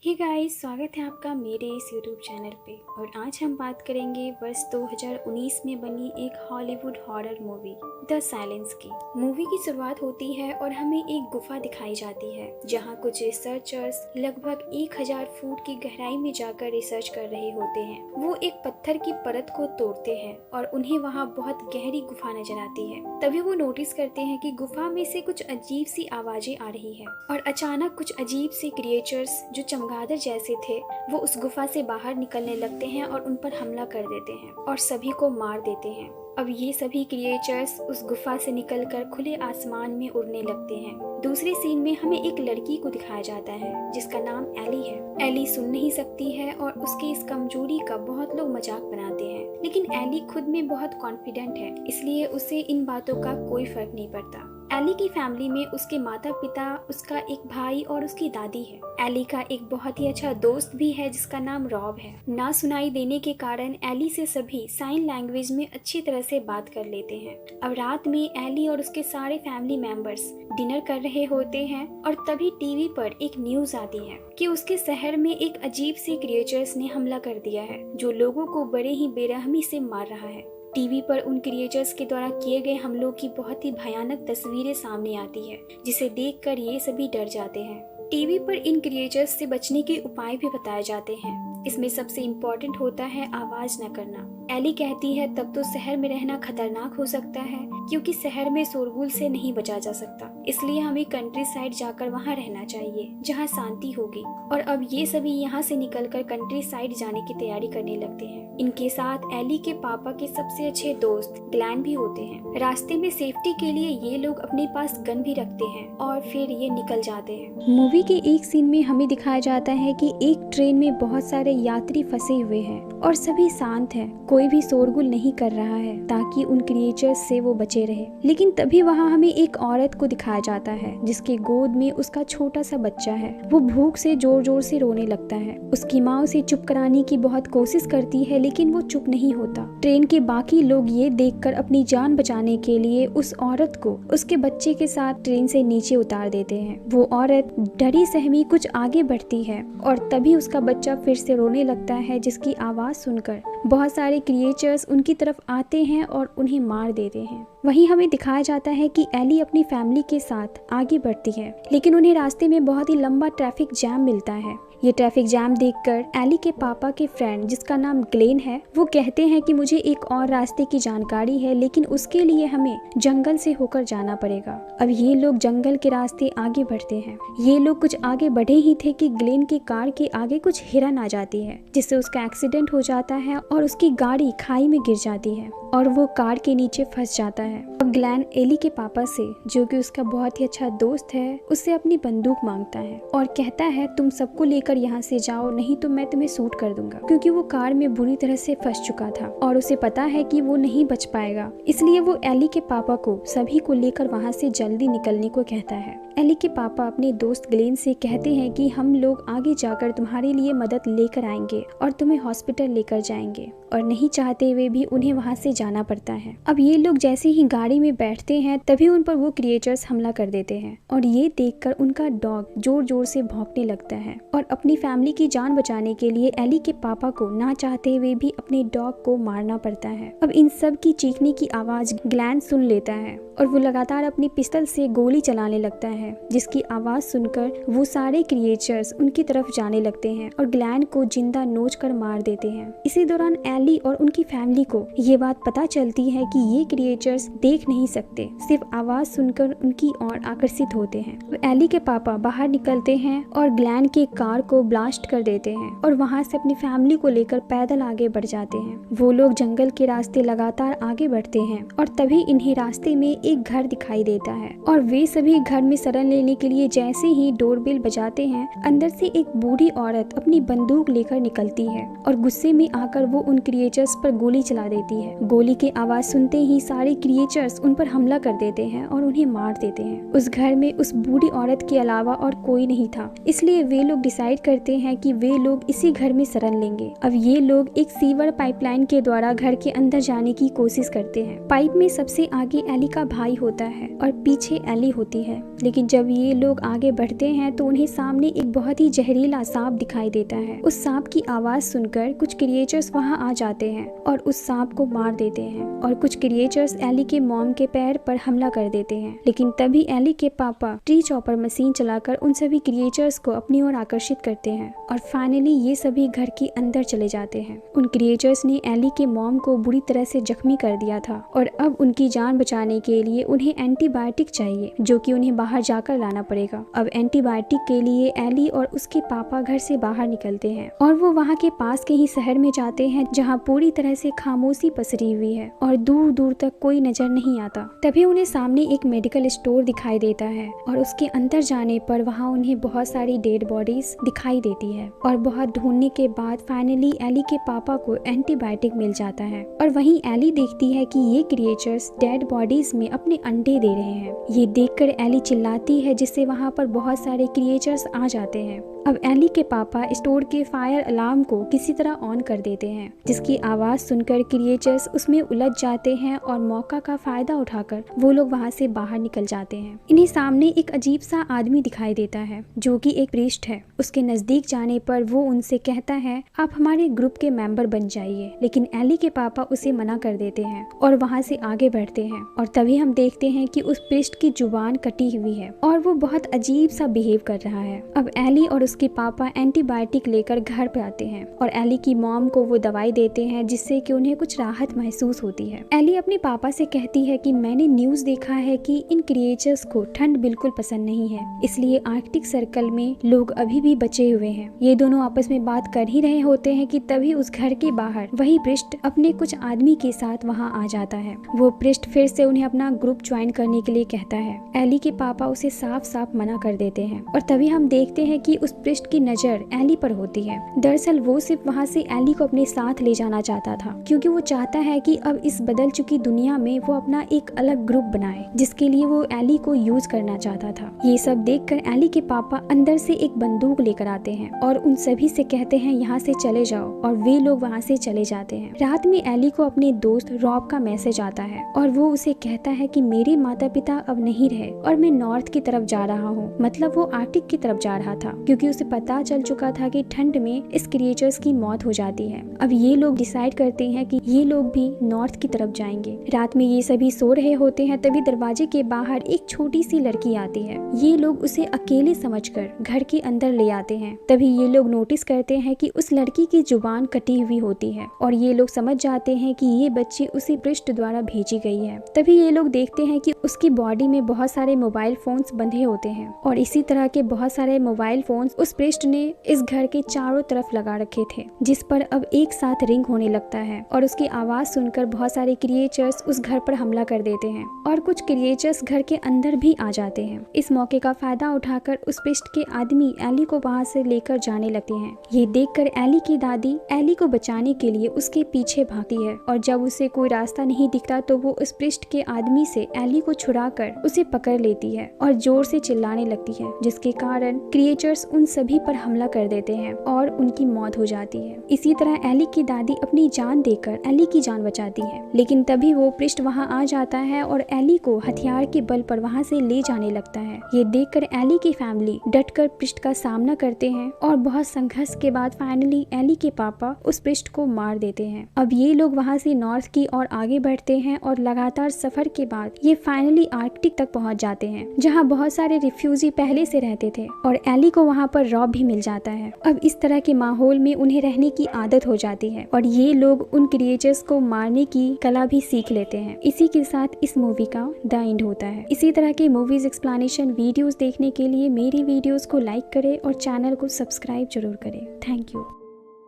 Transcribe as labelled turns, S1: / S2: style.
S1: Hey guys, स्वागत है आपका मेरे इस यूट्यूब चैनल पे। और आज हम बात करेंगे वर्ष 2019 में बनी एक Hollywood horror movie the silence की। मूवी की शुरुआत होती है और हमें एक गुफा दिखाई जाती है जहां कुछ रिसर्चर्स लगभग 1000 फुट की गहराई में जाकर रिसर्च कर रहे होते हैं। वो एक पत्थर की परत को तोड़ते हैं और उन्हें वहां बहुत गहरी गुफा नजर आती है। तभी वो नोटिस करते हैं कि गुफा में से कुछ अजीब सी आवाजें आ रही है और अचानक कुछ अजीब से क्रिएचर्स जो चमगादड़ जैसे थे वो उस गुफा से बाहर निकलने लगते हैं और उन पर हमला कर देते हैं और सभी को मार देते हैं। अब ये सभी क्रिएचर्स उस गुफा से निकलकर खुले आसमान में उड़ने लगते हैं। दूसरे सीन में हमें एक लड़की को दिखाया जाता है जिसका नाम एली है। एली सुन नहीं सकती है और उसके इस कमजोरी का बहुत लोग मजाक बनाते हैं, लेकिन एली खुद में बहुत कॉन्फिडेंट है, इसलिए उसे इन बातों का कोई फर्क नहीं पड़ता। एली की फैमिली में उसके माता पिता, उसका एक भाई और उसकी दादी है। एली का एक बहुत ही अच्छा दोस्त भी है जिसका नाम रॉब है। ना सुनाई देने के कारण एली से सभी साइन लैंग्वेज में अच्छी तरह से बात कर लेते हैं। अब रात में एली और उसके सारे फैमिली मेंबर्स डिनर कर रहे होते हैं और तभी टीवी पर एक न्यूज आती है कि उसके शहर में एक अजीब से क्रिएचर्स ने हमला कर दिया है जो लोगों को बड़े ही बेरहमी से मार रहा है। टीवी पर उन क्रिएचर्स के द्वारा किए गए हमलों की बहुत ही भयानक तस्वीरें सामने आती है जिसे देखकर ये सभी डर जाते हैं। टीवी पर इन क्रिएचर्स से बचने के उपाय भी बताए जाते हैं। इसमें सबसे इम्पोर्टेंट होता है आवाज न करना। एली कहती है तब तो शहर में रहना खतरनाक हो सकता है क्योंकि शहर में शोरगुल से नहीं बचा जा सकता, इसलिए हमें कंट्री साइड जाकर वहाँ रहना चाहिए जहाँ शांति होगी। और अब ये सभी यहाँ से निकलकर कंट्री साइड जाने की तैयारी करने लगते हैं। इनके साथ एली के पापा के सबसे अच्छे दोस्त ग्लैन भी होते हैं। रास्ते में सेफ्टी के लिए ये लोग अपने पास गन भी रखते हैं और फिर ये निकल जाते हैं। मूवी के एक सीन में हमें दिखाया जाता है कि एक ट्रेन में बहुत सारे यात्री फंसे हुए हैं और सभी शांत हैं, कोई भी शोरगुल नहीं कर रहा है ताकि उन क्रिएचर्स से वो बचे रहे। लेकिन तभी वहाँ हमें एक औरत को दिखाया जाता है जिसके गोद में उसका छोटा सा बच्चा है। वो भूख से जोर जोर से रोने लगता है। उसकी माँ उसे चुप कराने की बहुत कोशिश करती है लेकिन वो चुप नहीं होता। ट्रेन के बाकी लोग ये देखकर अपनी जान बचाने के लिए उस औरत को उसके बच्चे के साथ ट्रेन से नीचे उतार देते हैं। वो औरत डरी सहमी कुछ आगे बढ़ती है और तभी उसका बच्चा फिर से रोने लगता है जिसकी आवाज सुनकर बहुत सारे क्रिएचर्स उनकी तरफ आते हैं और उन्हें मार देते हैं। वहीं हमें दिखाया जाता है कि एली अपनी फैमिली के साथ आगे बढ़ती है लेकिन उन्हें रास्ते में बहुत ही लंबा ट्रैफिक जैम मिलता है। ये ट्रैफिक जैम देखकर एली के पापा के फ्रेंड जिसका नाम ग्लेन है वो कहते हैं कि मुझे एक और रास्ते की जानकारी है लेकिन उसके लिए हमें जंगल से होकर जाना पड़ेगा। अब ये लोग जंगल के रास्ते आगे बढ़ते हैं। ये लोग कुछ आगे बढ़े ही थे कि ग्लेन की कार के आगे कुछ हिरन आ जाती है जिससे उसका एक्सीडेंट हो जाता है और उसकी गाड़ी खाई में गिर जाती है और वो कार के नीचे फंस जाता है। अब ग्लेन एली के पापा से, जो कि उसका बहुत ही अच्छा दोस्त है, उससे अपनी बंदूक मांगता है और कहता है तुम सबको लेकर यहाँ से जाओ नहीं तो मैं तुम्हें शूट कर दूंगा, क्योंकि वो कार में बुरी तरह से फंस चुका था और उसे पता है कि वो नहीं बच पाएगा। इसलिए वो एली के पापा को सभी को लेकर वहाँ से जल्दी निकलने को कहता है। एली के पापा अपने दोस्त ग्लेन से कहते हैं कि हम लोग आगे जाकर तुम्हारे लिए मदद लेकर आएंगे और तुम्हें हॉस्पिटल लेकर जाएंगे, और नहीं चाहते हुए भी उन्हें वहाँ से जाना पड़ता है। अब ये लोग जैसे ही गाड़ी में बैठते हैं तभी उन पर वो क्रिएचर्स हमला कर देते हैं और ये देखकर उनका डॉग जोर जोर से भौंकने लगता है और अपनी फैमिली की जान बचाने के लिए एली के पापा को ना चाहते हुए भी अपने डॉग को मारना पड़ता है। अब इन सब की चीखने की आवाज ग्लैन सुन लेता है और वो लगातार अपनी पिस्तल से गोली चलाने लगता है जिसकी आवाज सुनकर वो सारे क्रिएचर्स उनकी तरफ जाने लगते हैं और ग्लैन को जिंदा नोच कर मार देते हैं। इसी दौरान एली और उनकी फैमिली को ये बात पता चलती है कि ये क्रिएचर्स देख नहीं सकते, सिर्फ आवाज सुनकर उनकी ओर आकर्षित होते हैं। तो एली के पापा बाहर निकलते हैं और ग्लैन के कार को ब्लास्ट कर देते हैं और वहाँ से अपनी फैमिली को लेकर पैदल आगे बढ़ जाते हैं। वो लोग जंगल के रास्ते लगातार आगे बढ़ते हैं और तभी इन्हें रास्ते में एक घर दिखाई देता है और वे सभी घर में शरण लेने के लिए जैसे ही डोरबेल बजाते हैं अंदर से एक बूढ़ी औरत अपनी बंदूक लेकर निकलती है और गुस्से में आकर वो उन क्रिएचर्स पर गोली चला देती है। गोली की आवाज सुनते ही सारे क्रिएचर्स उन पर हमला कर देते हैं और उन्हें मार देते हैं। उस घर में उस बूढ़ी औरत के अलावा और कोई नहीं था, इसलिए वे लोग डिसाइड करते हैं कि वे लोग इसी घर में शरण लेंगे। अब ये लोग एक सीवर पाइपलाइन के द्वारा घर के अंदर जाने की कोशिश करते हैं। पाइप में सबसे आगे एली का भाई होता है और पीछे एली होती है। लेकिन जब ये लोग आगे बढ़ते हैं तो उन्हें सामने एक बहुत ही जहरीला सांप दिखाई देता है। उस सांप की आवाज सुनकर कुछ क्रिएचर्स वहां आ जाते हैं और उस सांप को मार देते हैं और कुछ क्रिएचर्स एली के मॉम के पैर पर हमला कर देते हैं। लेकिन तभी एली के पापा ट्री चॉपर मशीन चलाकर उन सभी क्रिएचर्स को अपनी ओर आकर्षित करते हैं और फाइनली ये सभी घर के अंदर चले जाते हैं। उन क्रिएचर्स ने एली के मॉम को बुरी तरह से जख्मी कर दिया था और अब उनकी जान बचाने के लिए उन्हें एंटीबायोटिक चाहिए, जो कि उन्हें बाहर जाकर लाना पड़ेगा। अब एंटीबायोटिक के लिए एली और उसके पापा घर से बाहर निकलते हैं और वो वहाँ के पास के ही शहर में जाते हैं जहाँ पूरी तरह से खामोशी पसरी हुई है और दूर दूर तक कोई नजर नहीं आता। तभी उन्हें सामने एक मेडिकल स्टोर दिखाई देता है और उसके अंदर जाने पर वहाँ उन्हें बहुत सारी डेड बॉडीज दिखाई देती है और बहुत ढूंढने के बाद फाइनली एली के पापा को एंटीबायोटिक मिल जाता है। और वहीं एली देखती है कि ये क्रिएचर्स डेड बॉडीज में अपने अंडे दे रहे हैं। ये देखकर एली चिल्लाती है, जिससे वहाँ पर बहुत सारे क्रिएचर्स आ जाते हैं। अब एली के पापा स्टोर के फायर अलार्म को किसी तरह ऑन कर देते हैं, जिसकी आवाज सुनकर क्रिएचर्स उसमें उलझ जाते हैं और मौका का फायदा उठाकर वो लोग वहाँ से बाहर निकल जाते हैं। इन्हें सामने एक अजीब सा आदमी दिखाई देता है जो कि एक प्रीस्ट है। उसके नजदीक जाने पर वो उनसे कहता है, आप हमारे ग्रुप के मेंबर बन जाइए। लेकिन एली के पापा उसे मना कर देते हैं और वहाँ से आगे बढ़ते हैं और तभी हम देखते हैं कि उस प्रीस्ट की जुबान कटी हुई है और वो बहुत अजीब सा बिहेव कर रहा है। अब एली और उसके पापा एंटीबायोटिक लेकर घर पे आते हैं और एली की मॉम को वो दवाई देते हैं, जिससे कि उन्हें कुछ राहत महसूस होती है। एली अपने पापा से कहती है कि मैंने न्यूज़ देखा है कि इन क्रिएचर्स को ठंड बिल्कुल पसंद नहीं है, इसलिए आर्कटिक सर्कल में लोग अभी भी बचे हुए हैं। ये दोनों आपस में बात कर ही रहे होते हैं कि तभी उस घर के बाहर वही प्रीस्ट अपने कुछ आदमी के साथ वहाँ आ जाता है। वो प्रीस्ट फिर से उन्हें अपना ग्रुप ज्वाइन करने के लिए कहता है। एली के पापा उसे साफ साफ मना कर देते हैं और तभी हम देखते हैं कि उस प्रीस्ट की नजर एली पर होती है। दरअसल वो सिर्फ वहाँ से एली को अपने साथ ले जाना चाहता था, क्योंकि वो चाहता है कि अब इस बदल चुकी दुनिया में वो अपना एक अलग ग्रुप बनाए, जिसके लिए वो एली को यूज करना चाहता था। ये सब देखकर एली के पापा अंदर से एक बंदूक लेकर आते हैं और उन सभी से कहते हैं यहाँ से चले जाओ, और वे लोग वहाँ से चले जाते हैं। रात में एली को अपने दोस्त रॉब का मैसेज आता है और वो उसे कहता है कि मेरे माता पिता अब नहीं रहे और मैं नॉर्थ की तरफ जा रहा हूँ। मतलब वो आर्कटिक की तरफ जा रहा था, क्योंकि उसे पता चल चुका था कि ठंड में इस क्रिएचर्स की मौत हो जाती है। अब ये लोग डिसाइड करते हैं कि ये लोग भी नॉर्थ की तरफ जाएंगे। रात में ये सभी सो रहे होते हैं, तभी दरवाजे के बाहर एक छोटी सी लड़की आती है। ये लोग उसे अकेले समझकर घर के अंदर ले आते हैं। तभी ये लोग नोटिस करते हैं कि उस लड़की की जुबान कटी हुई होती है और ये लोग समझ जाते हैं कि ये बच्ची उसी पृष्ठ द्वारा भेजी गई है। तभी ये लोग देखते हैं कि उसकी बॉडी में बहुत सारे मोबाइल फोन्स बंधे होते हैं और इसी तरह के बहुत सारे मोबाइल फोन्स उस पृष्ठ ने इस घर के चारों तरफ लगा रखे थे, जिस पर अब एक साथ रिंग होने लगता है और उसकी आवाज सुनकर बहुत सारे क्रिएचर्स उस घर पर हमला कर देते हैं और कुछ क्रिएचर्स घर के अंदर भी आ जाते हैं। इस मौके का फायदा उठाकर उस पृष्ठ के आदमी एली को वहाँ से लेकर जाने लगते हैं। ये देखकर एली की दादी एली को बचाने के लिए उसके पीछे भागती है और जब उसे कोई रास्ता नहीं दिखता तो वो उस पृष्ठ के आदमी से एली को छुड़ाकर उसे पकड़ लेती है और जोर से चिल्लाने लगती है, जिसके कारण क्रिएचर्स उन सभी पर हमला कर देते हैं और उनकी मौत हो जाती है। इसी तरह एली की दादी अपनी जान देकर एली की जान बचाती है, लेकिन तभी वो पृष्ठ वहाँ आ जाता है और एली को हथियार के बल पर वहाँ से ले जाने लगता है। ये देखकर एली की फैमिली डटकर पृष्ठ का सामना करते हैं और बहुत संघर्ष के बाद फाइनली एली के पापा उस पृष्ठ को मार देते हैं। अब ये लोग वहाँ से नॉर्थ की ओर आगे बढ़ते हैं और लगातार सफर के बाद ये फाइनली आर्कटिक तक पहुँच जाते हैं, जहाँ बहुत सारे रिफ्यूजी पहले से रहते थे और एली को वहाँ पर रॉब भी मिल जाता है। अब इस तरह के माहौल में उन्हें रहने की आदत हो जाती है और ये लोग उन क्रिएचर्स को मारने की कला भी सीख लेते हैं। इसी के साथ इस मूवी का द एंड होता है। इसी तरह के मूवीज एक्सप्लेनेशन वीडियोस देखने के लिए मेरी वीडियोस को लाइक करें और चैनल को सब्सक्राइब जरूर करें। Thank you.